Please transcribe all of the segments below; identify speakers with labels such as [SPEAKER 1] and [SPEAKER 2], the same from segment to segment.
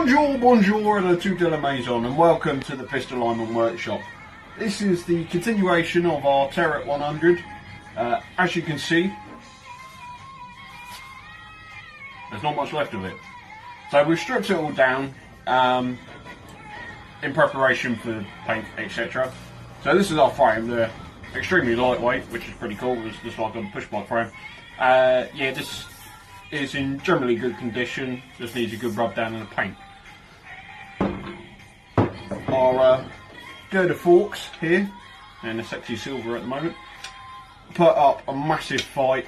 [SPEAKER 1] Bonjour, bonjour, and toute la maison, and welcome to the Pistol Alignment Workshop. This is the continuation of our Terrot 100. As you can see, there's not much left of it. So we've stripped it all down in preparation for paint, etc. So this is our frame. They're extremely lightweight, which is pretty cool. It's just like a push bike frame. Yeah, this is in generally good condition, just needs a good rub down in the paint. Our girder forks here, and a sexy silver at the moment, put up a massive fight,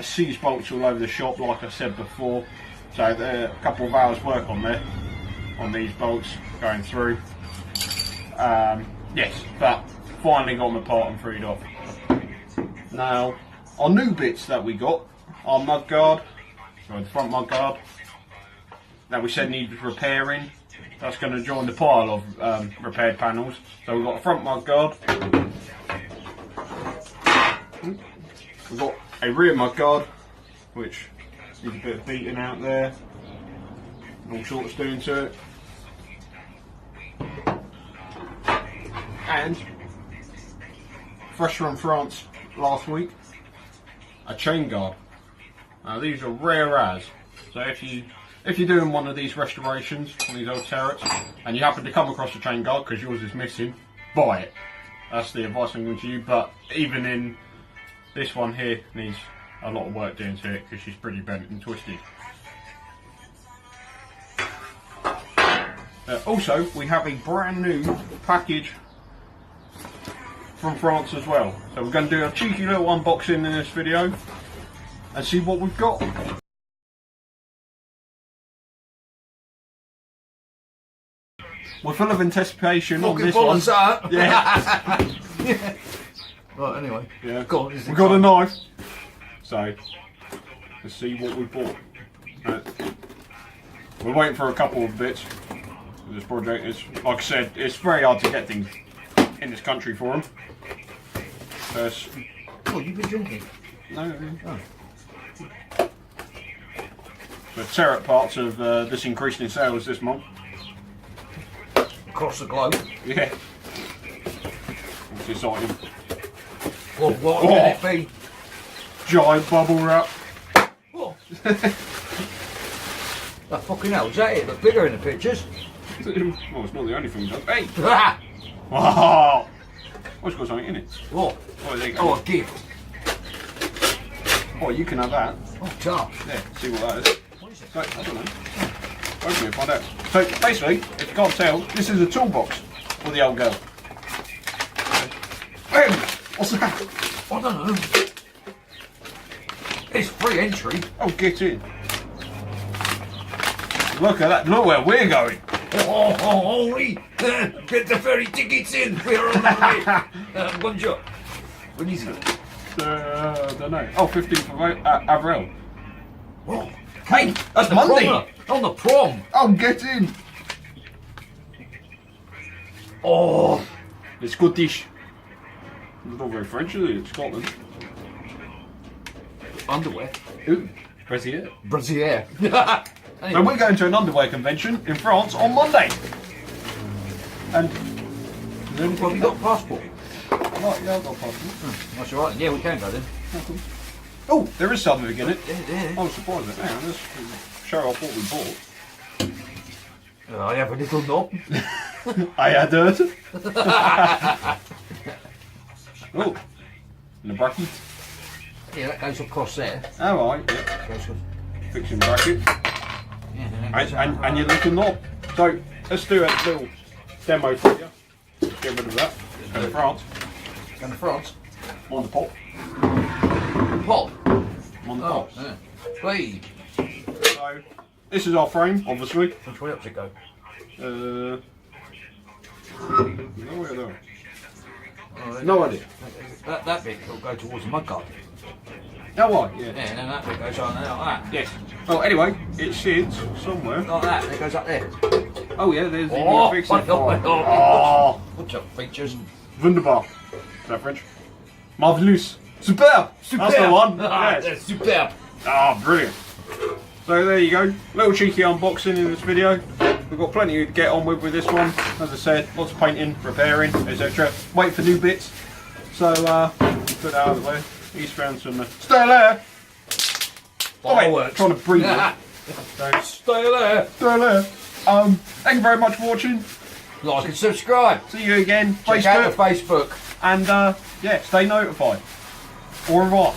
[SPEAKER 1] seized bolts all over the shop like I said before, so there are a couple of hours work on there, on these bolts going through. Yes, but finally got them apart and freed off. Now, our new bits that we got, our mudguard, the front mudguard that we said needed repairing, that's going to join the pile of repaired panels. So we've got a front mudguard, we've got a rear mudguard which needs a bit of beating out there, all sorts doing to it, and fresh from France last week, a chain guard. Now these are rare as, so if you're doing one of these restorations on these old Terrots and you happen to come across a chain guard because yours is missing, buy it. That's the advice I'm going to you. But even in this one here, needs a lot of work doing to it because she's pretty bent and twisted. Also, we have a brand new package from France as well. So we're going to do a cheeky little unboxing in this video and see what we've got. We're full of anticipation on this one. Yeah.
[SPEAKER 2] Yeah. Right, anyway.
[SPEAKER 1] Yeah.
[SPEAKER 2] Go on,
[SPEAKER 1] we've got a knife. So, let's see what we bought. We're waiting for a couple of bits. This project is, like I said, it's very hard to get things in this country for them.
[SPEAKER 2] Oh, you've been drinking?
[SPEAKER 1] No.
[SPEAKER 2] Oh.
[SPEAKER 1] The Terrot parts of this increasing in sales this month.
[SPEAKER 2] Across the globe?
[SPEAKER 1] Yeah. What's this item?
[SPEAKER 2] What can it be?
[SPEAKER 1] Giant bubble wrap.
[SPEAKER 2] What? Oh, fucking hell, is that it? Look bigger in the pictures.
[SPEAKER 1] Well, it's not the only thing it does. Hey!
[SPEAKER 2] Ah!
[SPEAKER 1] Wow! Oh, it's got something in it.
[SPEAKER 2] What?
[SPEAKER 1] Oh, there you go.
[SPEAKER 2] Oh, a gift.
[SPEAKER 1] Oh, you can have that.
[SPEAKER 2] Oh, tough.
[SPEAKER 1] Yeah, see what that is.
[SPEAKER 2] What is it?
[SPEAKER 1] So, I don't know. Open it, find out. So, basically, if you can't tell, this is a toolbox for the old girl. Bam! What's that?
[SPEAKER 2] I don't know. It's free entry.
[SPEAKER 1] Oh, get in. Look at that. Look where we're going.
[SPEAKER 2] Holy! Get the ferry tickets in. We're on the way. Bonjour. When is it?
[SPEAKER 1] I don't know. Oh, 15th of Avril.
[SPEAKER 2] What?
[SPEAKER 1] Hey, that's
[SPEAKER 2] The
[SPEAKER 1] Monday.
[SPEAKER 2] prom, on the prom.
[SPEAKER 1] Oh, get in.
[SPEAKER 2] Oh.
[SPEAKER 1] It's Scottish. It's not very French, is it? It's Scotland.
[SPEAKER 2] Underwear.
[SPEAKER 1] Ooh, Brazil.
[SPEAKER 2] Brassiere.
[SPEAKER 1] So we're going to an underwear convention in France on Monday. And
[SPEAKER 2] Well, we got a passport.
[SPEAKER 1] right, yeah, I've got a passport.
[SPEAKER 2] That's alright. Yeah, we can go then.
[SPEAKER 1] Oh, there is something in it.
[SPEAKER 2] Yeah.
[SPEAKER 1] I was surprised at that. Let's show off what we bought.
[SPEAKER 2] I have a little knob.
[SPEAKER 1] I had it. Oh, and the bracket.
[SPEAKER 2] Yeah, that goes across there.
[SPEAKER 1] Oh, right, yeah.
[SPEAKER 2] Goes across.
[SPEAKER 1] Fixing bracket.
[SPEAKER 2] Yeah, then that goes
[SPEAKER 1] And your little knob. So, let's do a little demo for you. Get rid of that. Go to France.
[SPEAKER 2] Going to France.
[SPEAKER 1] On the pop.
[SPEAKER 2] Pop.
[SPEAKER 1] On the
[SPEAKER 2] Oh,
[SPEAKER 1] pops.
[SPEAKER 2] yeah. Wait.
[SPEAKER 1] So, this is our frame, obviously.
[SPEAKER 2] Which way up does it go?
[SPEAKER 1] No idea.
[SPEAKER 2] Oh,
[SPEAKER 1] No idea.
[SPEAKER 2] That bit will go towards the mudguard.
[SPEAKER 1] Oh, right, yeah.
[SPEAKER 2] Yeah, and then that bit goes on there like that.
[SPEAKER 1] Yes. Well, anyway, it sits somewhere.
[SPEAKER 2] Like that. It goes up there.
[SPEAKER 1] Oh, yeah, there's the
[SPEAKER 2] Oh,
[SPEAKER 1] fixing
[SPEAKER 2] my God.
[SPEAKER 1] Oh,
[SPEAKER 2] What's up, features?
[SPEAKER 1] wunderbar. Is that French? Marvelous. Super. That's the one.
[SPEAKER 2] Ah,
[SPEAKER 1] Yes.
[SPEAKER 2] that's superb.
[SPEAKER 1] Ah, brilliant. So there you go, little cheeky unboxing in this video. We've got plenty to get on with this one. As I said, lots of painting, repairing, etc. Wait for new bits. So put that out of the way. He's found some. Stay there!
[SPEAKER 2] Fireworks.
[SPEAKER 1] Trying to breathe it. So,
[SPEAKER 2] Stay there.
[SPEAKER 1] stay there. Thank you very much for watching.
[SPEAKER 2] Like and subscribe.
[SPEAKER 1] See you again.
[SPEAKER 2] Check out the Facebook.
[SPEAKER 1] And yeah, stay notified. Au revoir.